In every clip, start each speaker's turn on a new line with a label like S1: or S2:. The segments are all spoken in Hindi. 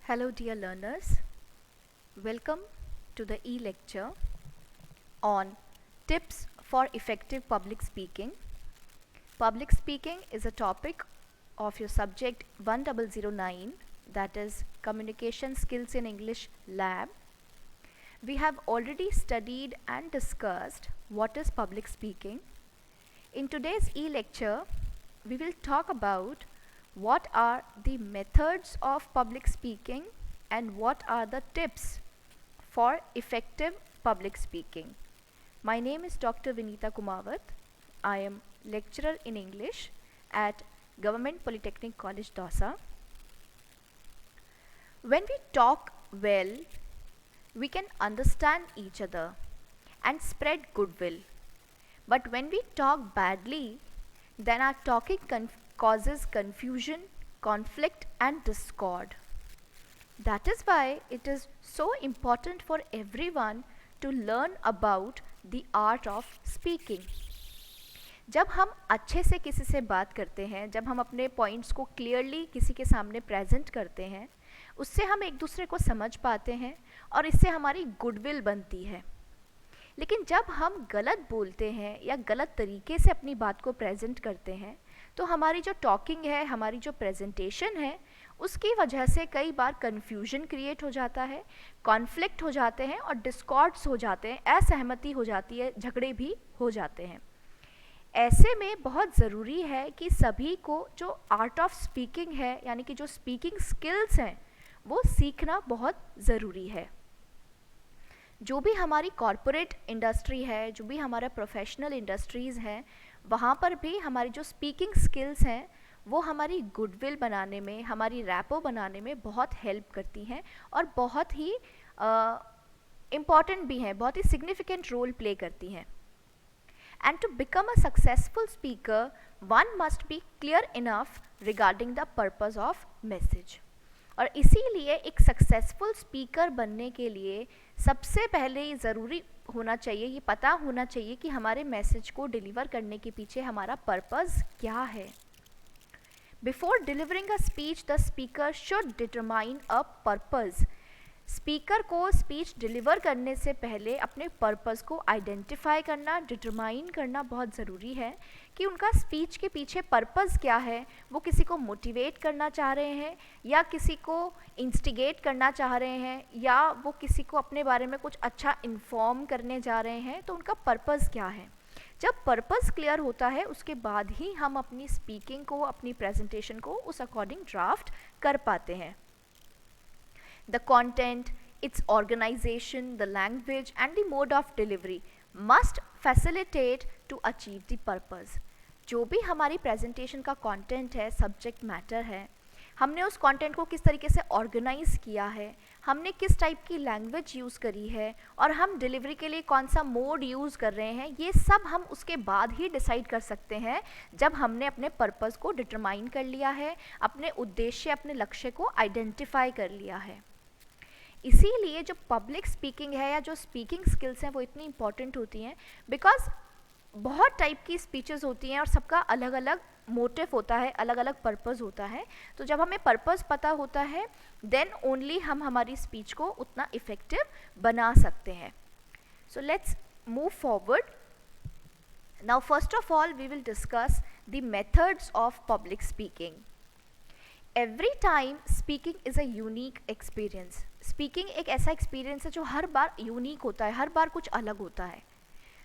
S1: Hello dear learners, welcome to the e-lecture on tips for effective public speaking. Public speaking is a topic of your subject 1009, that is Communication Skills in English Lab. We have already studied and discussed what is public speaking. In today's e-lecture, we will talk about what are the methods of public speaking and what are the tips for effective public speaking. My name is Dr. Vinita Kumawat. I am lecturer in English at Government Polytechnic College, Dausa. When we talk well, we can understand each other and spread goodwill. But when we talk badly, then our talking causes confusion, conflict and discord. That is why it is so important for everyone to learn about the art of speaking. जब हम अच्छे से किसी से बात करते हैं, जब हम अपने पॉइंट्स को क्लियरली किसी के सामने प्रेजेंट करते हैं, उससे हम एक दूसरे को समझ पाते हैं और इससे हमारी गुडविल बनती है. लेकिन जब हम गलत बोलते हैं या गलत तरीके से अपनी बात को प्रेजेंट करते हैं, तो हमारी जो टॉकिंग है, हमारी जो प्रेजेंटेशन है, उसकी वजह से कई बार कन्फ्यूजन क्रिएट हो जाता है, कॉन्फ्लिक्ट हो जाते हैं और डिस्कॉर्ड्स हो जाते हैं, असहमति हो जाती है, झगड़े भी हो जाते हैं. ऐसे में बहुत ज़रूरी है कि सभी को जो आर्ट ऑफ स्पीकिंग है, यानी कि जो स्पीकिंग स्किल्स हैं, वो सीखना बहुत ज़रूरी है. जो भी हमारी कॉरपोरेट इंडस्ट्री है, जो भी हमारा प्रोफेशनल इंडस्ट्रीज़ हैं, वहाँ पर भी हमारी जो स्पीकिंग स्किल्स हैं, वो हमारी गुडविल बनाने में, हमारी रैपो बनाने में बहुत हेल्प करती हैं और बहुत ही इम्पॉर्टेंट भी हैं, बहुत ही सिग्निफिकेंट रोल प्ले करती हैं. And to become a successful speaker, one must be clear enough regarding the purpose of message. और इसीलिए एक सक्सेसफुल स्पीकर बनने के लिए सबसे पहले ये ज़रूरी होना चाहिए, ये पता होना चाहिए कि हमारे मैसेज को डिलीवर करने के पीछे हमारा पर्पस क्या है. Before delivering a speech, the speaker should determine a purpose. Speaker को स्पीच डिलीवर करने से पहले अपने पर्पस को आइडेंटिफाई करना, डिटरमाइन करना बहुत ज़रूरी है कि उनका स्पीच के पीछे पर्पस क्या है. वो किसी को मोटिवेट करना चाह रहे हैं या किसी को इंस्टिगेट करना चाह रहे हैं या वो किसी को अपने बारे में कुछ अच्छा इन्फॉर्म करने जा रहे हैं, तो उनका पर्पस क्या है. जब पर्पस क्लियर होता है, उसके बाद ही हम अपनी स्पीकिंग को, अपनी प्रेजेंटेशन को उस अकॉर्डिंग ड्राफ्ट कर पाते हैं. The content, its organization, the language and the mode of delivery must facilitate to achieve the purpose. जो भी हमारी प्रेजेंटेशन का कंटेंट है, सब्जेक्ट मैटर है, हमने उस कंटेंट को किस तरीके से ऑर्गेनाइज किया है, हमने किस टाइप की लैंग्वेज यूज़ करी है और हम डिलीवरी के लिए कौन सा मोड यूज़ कर रहे हैं, ये सब हम उसके बाद ही डिसाइड कर सकते हैं जब हमने अपने पर्पस को डिटरमाइन कर लिया है, अपने उद्देश्य, अपने लक्ष्य को आइडेंटिफाई कर लिया है. इसीलिए जो पब्लिक स्पीकिंग है या जो स्पीकिंग स्किल्स हैं, वो इतनी इंपॉर्टेंट होती हैं बिकॉज बहुत टाइप की स्पीचेस होती हैं और सबका अलग अलग मोटिव होता है, अलग अलग पर्पस होता है. तो जब हमें पर्पस पता होता है, देन ओनली हम हमारी स्पीच को उतना इफ़ेक्टिव बना सकते हैं. So let's move forward. Now first of all we will discuss the methods of public speaking. Every time speaking is a unique experience. Speaking एक ऐसा एक्सपीरियंस है जो हर बार यूनिक होता है, हर बार कुछ अलग होता है.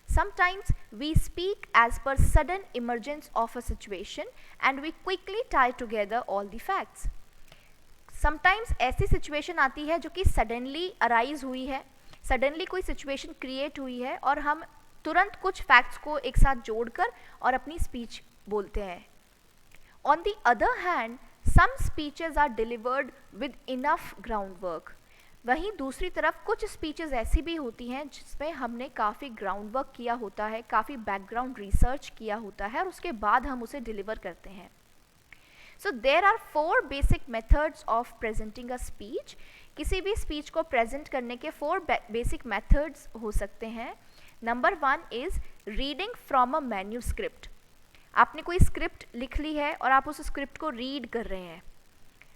S1: Sometimes we speak as per sudden emergence of a situation and we quickly tie together all the facts. Sometimes ऐसी सिचुएशन आती है जो कि सडनली अराइज हुई है, सडनली कोई सिचुएशन क्रिएट हुई है और हम तुरंत कुछ फैक्ट्स को एक साथ जोड़कर और अपनी स्पीच बोलते हैं. On the other hand, some speeches are delivered with enough groundwork. वहीं दूसरी तरफ कुछ स्पीचेस ऐसी भी होती हैं जिसमें हमने काफ़ी ग्राउंड वर्क किया होता है, काफ़ी बैकग्राउंड रिसर्च किया होता है और उसके बाद हम उसे डिलीवर करते हैं. So there are 4 basic methods of presenting a speech. किसी भी स्पीच को प्रेजेंट करने के 4 बेसिक मेथड्स हो सकते हैं. Number 1 is reading from a manuscript. आपने कोई स्क्रिप्ट लिख ली है और आप उस स्क्रिप्ट को रीड कर रहे हैं.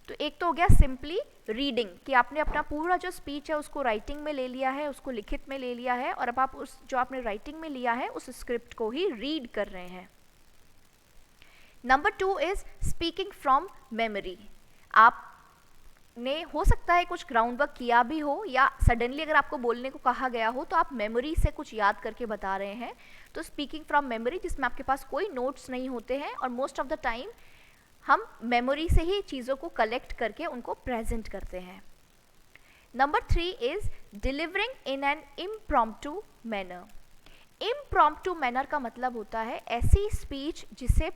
S1: तो एक तो हो गया सिंपली रीडिंग, कि आपने अपना पूरा जो स्पीच है उसको राइटिंग में ले लिया है, उसको लिखित में ले लिया है, और अब आप उस जो आपने राइटिंग में लिया है उस स्क्रिप्ट को ही रीड कर रहे हैं। Number 2 is speaking from memory. आपने हो सकता है कुछ ग्राउंड वर्क किया भी हो, या सडनली अगर आपको बोलने को कहा गया हो तो आप मेमोरी से कुछ याद करके बता रहे हैं, तो स्पीकिंग फ्रॉम मेमोरी, जिसमें आपके पास कोई नोट्स नहीं होते हैं और मोस्ट ऑफ द टाइम हम मेमोरी से ही चीज़ों को कलेक्ट करके उनको प्रेजेंट करते हैं। Number 3 is delivering in an impromptu manner. Impromptu manner का मतलब होता है ऐसी स्पीच जिसे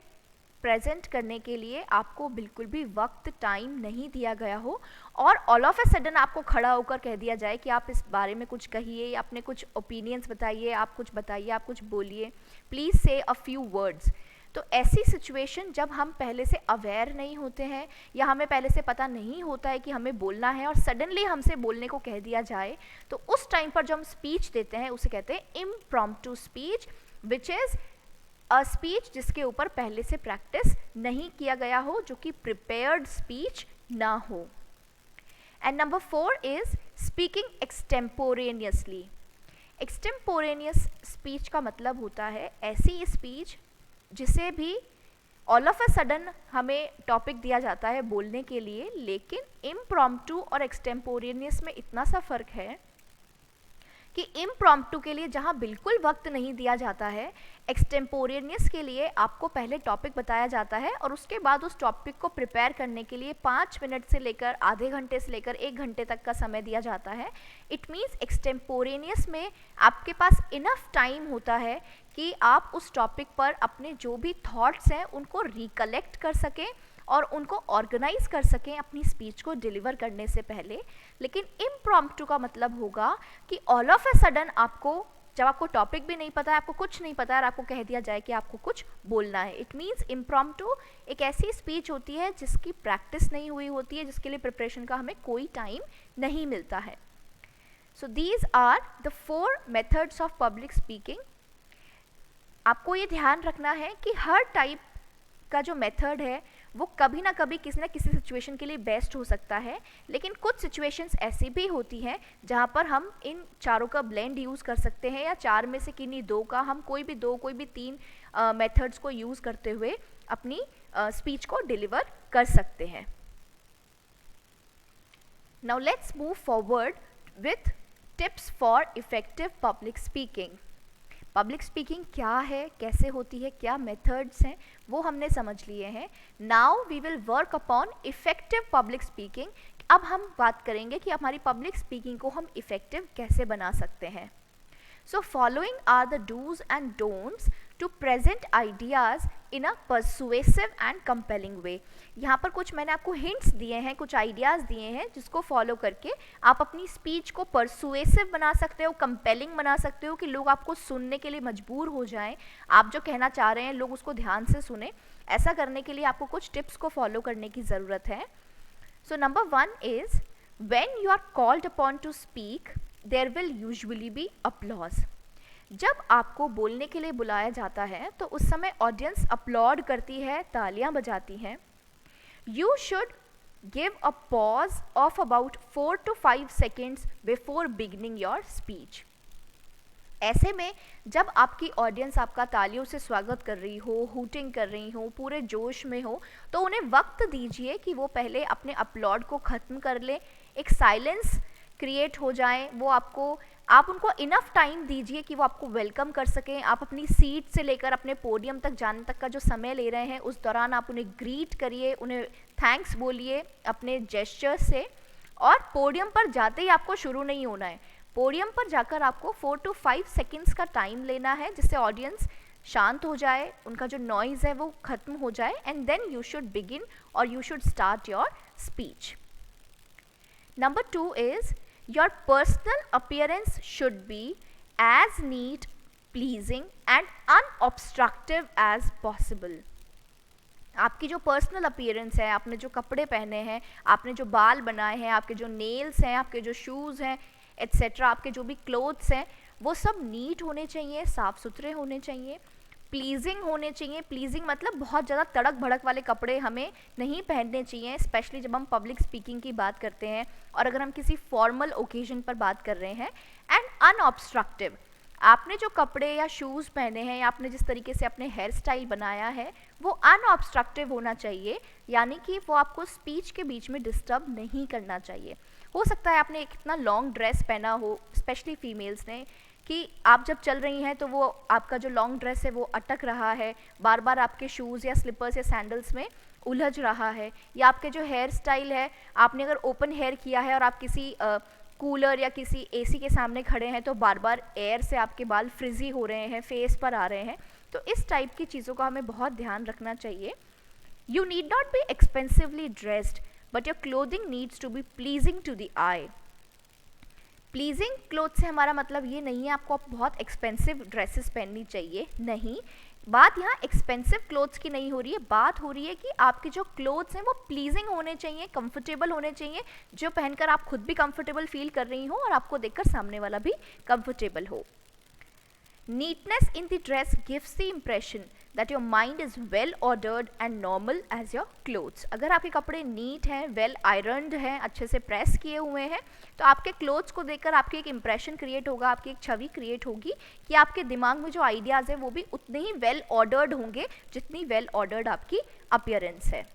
S1: प्रेजेंट करने के लिए आपको बिल्कुल भी वक्त टाइम नहीं दिया गया हो, और ऑल ऑफ ए सडन आपको खड़ा होकर कह दिया जाए कि आप इस बारे में कुछ कहिए, या अपने कुछ ओपिनियंस बताइए, आप कुछ बताइए, आप कुछ बोलिए, प्लीज़ से अ फ्यू वर्ड्स। तो ऐसी सिचुएशन जब हम पहले से अवेयर नहीं होते हैं, या हमें पहले से पता नहीं होता है कि हमें बोलना है और सडनली हमसे बोलने को कह दिया जाए, तो उस टाइम पर जो हम स्पीच देते हैं उसे कहते हैं impromptu speech, which is a speech जिसके ऊपर पहले से प्रैक्टिस नहीं किया गया हो, जो कि प्रिपेयर्ड स्पीच ना हो। And number 4 is speaking extemporaneously. Extemporaneous speech का मतलब होता है ऐसी स्पीच जिसे भी ऑल ऑफ अ सडन हमें टॉपिक दिया जाता है बोलने के लिए, लेकिन इम्प्रॉम्प्टू और एक्सटेम्पोरेनियस में इतना सा फ़र्क है कि इम्प्रॉम्प्टू के लिए जहाँ बिल्कुल वक्त नहीं दिया जाता है, एक्सटेम्पोरेनियस के लिए आपको पहले टॉपिक बताया जाता है और उसके बाद उस टॉपिक को प्रिपेयर करने के लिए 5 मिनट से लेकर आधे घंटे से लेकर 1 घंटे तक का समय दिया जाता है। इट मीन्स एक्सटेम्पोरेनियस में आपके पास इनफ टाइम होता है कि आप उस टॉपिक पर अपने जो भी थॉट्स हैं उनको रिकलेक्ट कर सकें और उनको ऑर्गेनाइज कर सकें अपनी स्पीच को डिलीवर करने से पहले। लेकिन इम्प्रॉम्प्टू का मतलब होगा कि ऑल ऑफ ए सडन आपको, जब आपको टॉपिक भी नहीं पता है, आपको कुछ नहीं पता है और आपको कह दिया जाए कि आपको कुछ बोलना है। इट मीन्स इम्प्रॉम्प्टू एक ऐसी स्पीच होती है जिसकी प्रैक्टिस नहीं हुई होती है, जिसके लिए प्रिपरेशन का हमें कोई टाइम नहीं मिलता है। So these are the 4 methods of public speaking. आपको ये ध्यान रखना है कि हर टाइप का जो मेथड है वो कभी ना कभी किसी ना किसी सिचुएशन के लिए बेस्ट हो सकता है, लेकिन कुछ सिचुएशंस ऐसी भी होती हैं जहाँ पर हम इन चारों का ब्लेंड यूज़ कर सकते हैं, या 4 में से किन्हीं 2 का, हम कोई भी 3 मेथड्स को यूज़ करते हुए अपनी स्पीच को डिलीवर कर सकते हैं। Now let's move forward with tips for effective public speaking. Public speaking क्या है, कैसे होती है, क्या मेथड्स हैं, वो हमने समझ लिए हैं। Now we will work upon effective public speaking. अब हम बात करेंगे कि हमारी पब्लिक स्पीकिंग को हम इफेक्टिव कैसे बना सकते हैं। So following are the do's and don'ts to present ideas in a persuasive and compelling way. यहाँ पर कुछ मैंने आपको हिंट्स दिए हैं, कुछ आइडियाज़ दिए हैं जिसको फॉलो करके आप अपनी स्पीच को परसुएसिव बना सकते हो, कंपेलिंग बना सकते हो कि लोग आपको सुनने के लिए मजबूर हो जाएं, आप जो कहना चाह रहे हैं लोग उसको ध्यान से सुने। ऐसा करने के लिए आपको कुछ टिप्स को फॉलो करने की ज़रूरत है। So number 1 is when you are called upon to speak there will usually be applause. जब आपको बोलने के लिए बुलाया जाता है तो उस समय ऑडियंस अपलॉड करती है, तालियां बजाती हैं। You should give a pause of about 4 to 5 seconds before beginning your speech. ऐसे में जब आपकी ऑडियंस आपका तालियों से स्वागत कर रही हो, हूटिंग कर रही हो, पूरे जोश में हो, तो उन्हें वक्त दीजिए कि वो पहले अपने अपलॉड को ख़त्म कर लें, एक साइलेंस क्रिएट हो जाए, वो आप उनको इनफ टाइम दीजिए कि वो आपको वेलकम कर सकें। आप अपनी सीट से लेकर अपने पोडियम तक जाने तक का जो समय ले रहे हैं उस दौरान आप उन्हें ग्रीट करिए, उन्हें थैंक्स बोलिए अपने जेस्चर से, और पोडियम पर जाते ही आपको शुरू नहीं होना है। पोडियम पर जाकर आपको 4 to 5 seconds का टाइम लेना है जिससे ऑडियंस शांत हो जाए, उनका जो नॉइज़ है वो ख़त्म हो जाए, and then you should begin और you should start your speech. Number 2 is your personal appearance should be as neat, pleasing and unobstructive as possible। आपकी जो पर्सनल अपीयरेंस है, आपने जो कपड़े पहने हैं, आपने जो बाल बनाए हैं, आपके जो नेल्स हैं, आपके जो शूज़ हैं एट्सेट्रा, आपके जो भी क्लोथ्स हैं, वो सब नीट होने चाहिए, साफ़ सुथरे होने चाहिए। प्लीजिंग होने चाहिए। प्लीजिंग मतलब बहुत ज़्यादा तड़क भड़क वाले कपड़े हमें नहीं पहनने चाहिए, स्पेशली जब हम पब्लिक स्पीकिंग की बात करते हैं और अगर हम किसी फॉर्मल ओकेजन पर बात कर रहे हैं। एंड अनऑब्स्ट्रक्टिव, आपने जो कपड़े या शूज़ पहने हैं या आपने जिस तरीके से अपने हेयर स्टाइल बनाया है वो अनऑब्स्ट्रक्टिव होना चाहिए, यानी कि वो आपको स्पीच के बीच में डिस्टर्ब नहीं करना चाहिए। हो सकता है आपने एक इतना लॉन्ग ड्रेस पहना हो, स्पेशली फीमेल्स ने, कि आप जब चल रही हैं तो वो आपका जो लॉन्ग ड्रेस है वो अटक रहा है, बार बार आपके शूज़ या स्लीपर्स या सैंडल्स में उलझ रहा है, या आपके जो हेयर स्टाइल है, आपने अगर ओपन हेयर किया है और आप किसी कूलर या किसी एसी के सामने खड़े हैं तो बार बार एयर से आपके बाल फ्रिजी हो रहे हैं, फेस पर आ रहे हैं, तो इस टाइप की चीज़ों का हमें बहुत ध्यान रखना चाहिए। You need not be expensively dressed but your clothing needs to be pleasing to the eye. Pleasing cloth से हमारा मतलब ये नहीं है आपको बहुत एक्सपेंसिव ड्रेसेस पहननी चाहिए, नहीं, बात यहाँ एक्सपेंसिव क्लोथ्स की नहीं हो रही है, बात हो रही है कि आपके जो क्लोथ्स हैं वो प्लीजिंग होने चाहिए, कंफर्टेबल होने चाहिए, जो पहनकर आप खुद भी कंफर्टेबल फील कर रही हो और आपको देखकर सामने वाला भी कंफर्टेबल हो। Neatness in the dress gives the impression that your mind is well ordered and normal as your clothes. अगर आपके कपड़े नीट हैं, वेल आयरन्ड हैं, अच्छे से प्रेस किए हुए हैं, तो आपके क्लोथ्स को देखकर आपके एक इम्प्रेशन क्रिएट होगा, आपकी एक छवि क्रिएट होगी कि आपके दिमाग में जो आइडियाज़ हैं वो भी उतने ही वेल ऑर्डर्ड होंगे जितनी वेल ऑर्डर्ड आपकी अपीयरेंस है।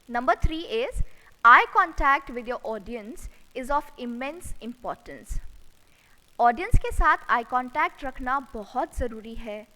S1: Number 3 is eye contact with your audience is of immense importance. Audience के साथ आई कांटेक्ट रखना बहुत ज़रूरी है।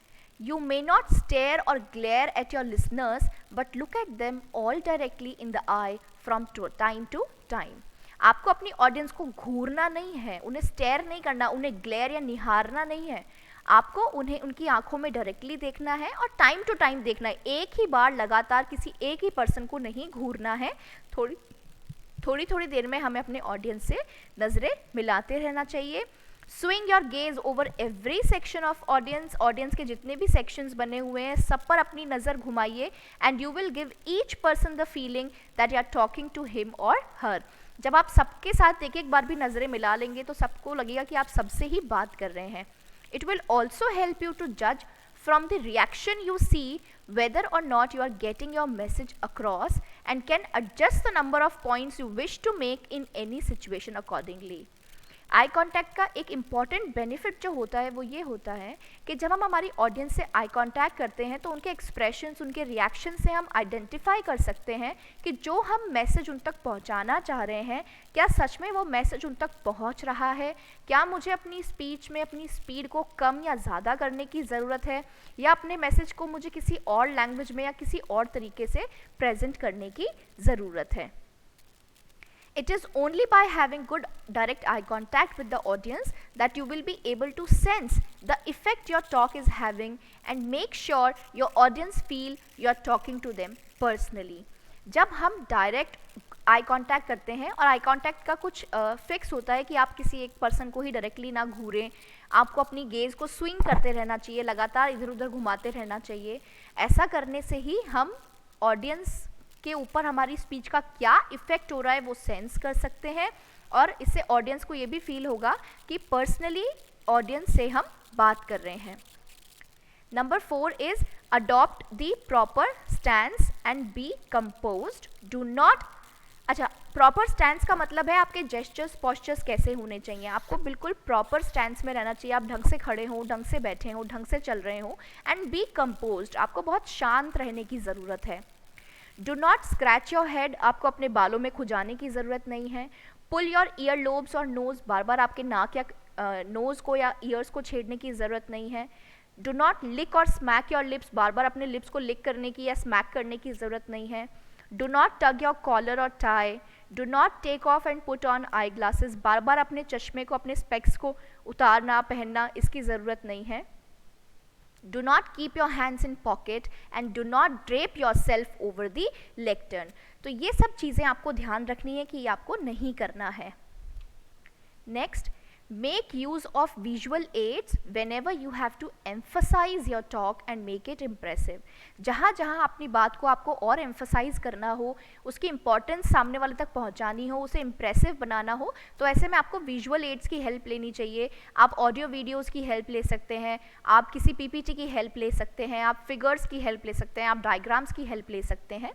S1: You may not stare or glare at your listeners but look at them all directly in the eye from time to time. आपको अपनी ऑडियंस को घूरना नहीं है, उन्हें स्टेयर नहीं करना, उन्हें ग्लेयर या निहारना नहीं है, आपको उन्हें उनकी आंखों में डायरेक्टली देखना है और टाइम टू टाइम देखना है। एक ही बार लगातार किसी एक ही पर्सन को नहीं घूरना है, थोड़ी देर में हमें अपने ऑडियंस से नज़रें मिलाते रहना चाहिए। Swing your gauge over every section of audience, audience के जितने भी सेक्शंस बने हुए हैं सब पर अपनी नज़र घुमाइए and you will give each person the feeling that you are talking to him और हर। जब आप सबके साथ एक बार भी नज़रें मिला लेंगे तो सबको लगेगा कि आप सबसे ही बात कर रहे हैं। It will also help you to जज from the reaction you see whether or not you are getting your message across and can adjust the number of points you wish to make in any situation accordingly. Eye contact का एक इम्पॉर्टेंट बेनिफिट जो होता है वो ये होता है कि जब हम हमारी ऑडियंस से आई कॉन्टैक्ट करते हैं तो उनके एक्सप्रेशंस, उनके रिएक्शन से हम आइडेंटिफाई कर सकते हैं कि जो हम मैसेज उन तक पहुंचाना चाह रहे हैं क्या सच में वो मैसेज उन तक पहुंच रहा है, क्या मुझे अपनी स्पीच में अपनी स्पीड को कम या ज़्यादा करने की ज़रूरत है, या अपने मैसेज को मुझे किसी और लैंग्वेज में या किसी और तरीके से प्रेजेंट करने की ज़रूरत है। It is only by having good direct eye contact with the audience that you will be able to sense the effect your talk is having and make sure your audience feel you are talking to them personally. जब हम डायरेक्ट आई कांटेक्ट करते हैं और आई कांटेक्ट का कुछ फिक्स होता है कि आप किसी एक पर्सन को ही डायरेक्टली ना घूरें, आपको अपनी गेज़ को स्विंग करते रहना चाहिए, लगातार इधर उधर घुमाते रहना चाहिए। ऐसा करने से ही हम ऑडियंस के ऊपर हमारी स्पीच का क्या इफ़ेक्ट हो रहा है वो सेंस कर सकते हैं और इससे ऑडियंस को ये भी फील होगा कि पर्सनली ऑडियंस से हम बात कर रहे हैं। Number 4 is adopt the proper stance and be composed. Do not, अच्छा, प्रॉपर स्टैंस का मतलब है आपके जेस्चर्स पोस्चर्स कैसे होने चाहिए। आपको बिल्कुल प्रॉपर स्टैंस में रहना चाहिए, आप ढंग से खड़े हों, ढंग से बैठे हों, ढंग से चल रहे हों। एंड बी कंपोज्ड, आपको बहुत शांत रहने की ज़रूरत है। Do not scratch your head, आपको अपने बालों में खुजाने की ज़रूरत नहीं है। पुल योर ईयर लोब्स और नोज़, बार बार आपके नाक या नोज़ को या ईयर्स को छेड़ने की ज़रूरत नहीं है। डू नॉट लिक और स्मैक योर लिप्स, बार बार अपने लिप्स को लिक करने की या स्मैक करने की ज़रूरत नहीं है। Do not tug your collar और tie. Do not take off and put on eye glasses, बार बार अपने चश्मे को, अपने स्पेक्स को उतारना पहनना इसकी ज़रूरत नहीं है। Do not keep your hands in pocket and do not drape yourself over the lectern. तो ये सब चीज़ें आपको ध्यान रखनी है कि ये आपको नहीं करना है। Next, Make use of visual aids whenever you have to emphasize your talk and make it impressive. जहाँ जहाँ अपनी बात को आपको और emphasize करना हो, उसकी importance सामने वाले तक पहुँचानी हो, उसे impressive बनाना हो, तो ऐसे में आपको visual aids की help लेनी चाहिए. आप audio videos की help ले सकते हैं, आप किसी PPT की help ले सकते हैं, आप figures की help ले सकते हैं, आप diagrams की help ले सकते हैं.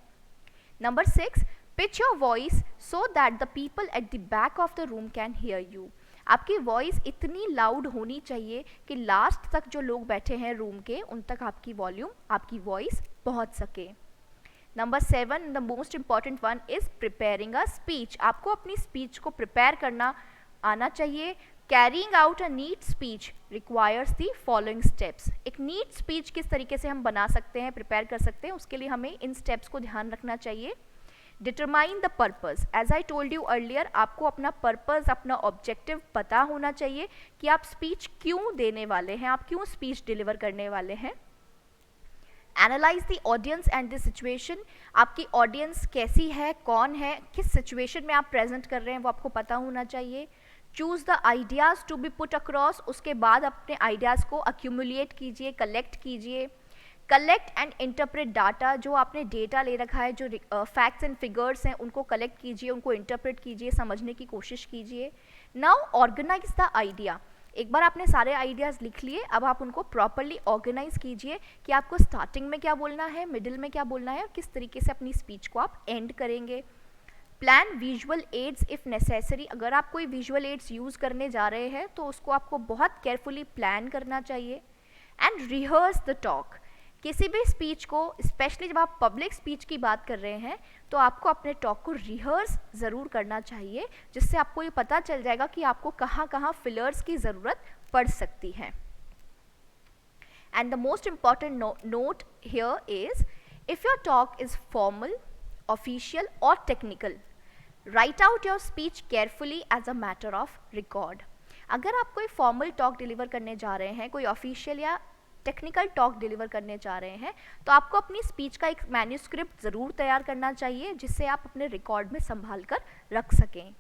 S1: Number 6, pitch your voice so that the people at the back of the room can hear you. आपकी वॉइस इतनी लाउड होनी चाहिए कि लास्ट तक जो लोग बैठे हैं रूम के उन तक आपकी वॉल्यूम, आपकी वॉइस पहुंच सके. Number 7, the most important one is preparing a speech. आपको अपनी स्पीच को प्रिपेयर करना आना चाहिए. Carrying out a neat speech requires the following steps. एक नीट स्पीच किस तरीके से हम बना सकते हैं, प्रिपेयर कर सकते हैं, उसके लिए हमें इन स्टेप्स को ध्यान रखना चाहिए. Determine the purpose. As I told you earlier, आपको अपना पर्पज़, अपना ऑब्जेक्टिव पता होना चाहिए कि आप स्पीच क्यों देने वाले हैं, आप क्यों स्पीच डिलीवर करने वाले हैं. Analyse the audience and the situation. आपकी ऑडियंस कैसी है, कौन है, किस सिचुएशन में आप प्रेजेंट कर रहे हैं, वो आपको पता होना चाहिए. Choose the ideas to be put across. उसके बाद अपने आइडियाज़ को अक्यूमुलेट कीजिए, कलेक्ट कीजिए. Collect and interpret data. जो आपने डेटा ले रखा है, जो फैक्ट्स एंड फिगर्स हैं, उनको कलेक्ट कीजिए, उनको इंटरप्रेट कीजिए, समझने की कोशिश कीजिए. Now organise the idea. एक बार आपने सारे आइडियाज़ लिख लिए, अब आप उनको प्रॉपरली ऑर्गेनाइज कीजिए कि आपको स्टार्टिंग में क्या बोलना है, मिडिल में क्या बोलना है और किस तरीके से अपनी स्पीच को आप एंड करेंगे. Plan visual aids if necessary. अगर आप कोई विजुअल एड्स यूज़ करने जा रहे हैं तो उसको आपको बहुत केयरफुली प्लान करना चाहिए. And rehearse the talk. किसी भी स्पीच को, स्पेशली जब आप पब्लिक स्पीच की बात कर रहे हैं, तो आपको अपने टॉक को रिहर्स ज़रूर करना चाहिए, जिससे आपको ये पता चल जाएगा कि आपको कहाँ कहाँ फिलर्स की ज़रूरत पड़ सकती है. And the most important note here is, if your talk is formal, official और technical, write out your speech carefully as a matter of record. अगर आप कोई फॉर्मल टॉक डिलीवर करने जा रहे हैं, कोई ऑफिशियल या टेक्निकल टॉक डिलीवर करने जा रहे हैं, तो आपको अपनी स्पीच का एक मैन्यूस्क्रिप्ट ज़रूर तैयार करना चाहिए, जिससे आप अपने रिकॉर्ड में संभाल कर रख सकें.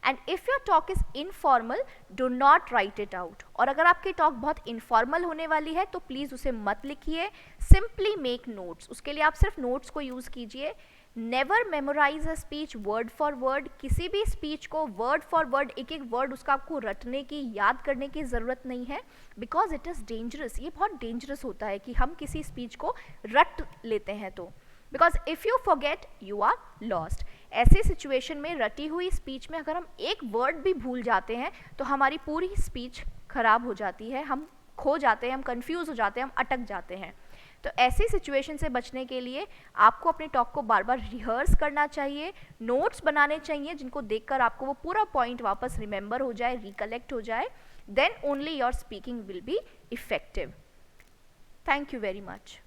S1: And if your talk is informal, do not right it out. और अगर आपकी टॉक बहुत इनफॉर्मल होने वाली है तो प्लीज़ उसे मत लिखिए, सिंपली मेक नोट्स. उसके लिए आप सिर्फ नोट्स को यूज़ कीजिए. Never memorise a speech word for word. किसी भी स्पीच को वर्ड फॉर वर्ड, एक एक वर्ड उसका आपको रटने की, याद करने की ज़रूरत नहीं है, बिकॉज इट इज़ डेंजरस. ये बहुत डेंजरस होता है कि हम किसी स्पीच को रट लेते हैं तो, because if you forget you are lost. ऐसे सिचुएशन में रटी हुई स्पीच में अगर हम एक वर्ड भी भूल जाते हैं तो हमारी पूरी स्पीच खराब हो जाती है, हम खो जाते हैं, हम कंफ्यूज हो जाते हैं, हम अटक जाते हैं. तो ऐसी सिचुएशन से बचने के लिए आपको अपने टॉक को बार बार रिहर्स करना चाहिए, नोट्स बनाने चाहिए जिनको देखकर आपको वो पूरा पॉइंट वापस रिमेंबर हो जाए, रिकलेक्ट हो जाए. Then only your speaking will be effective. Thank you very much.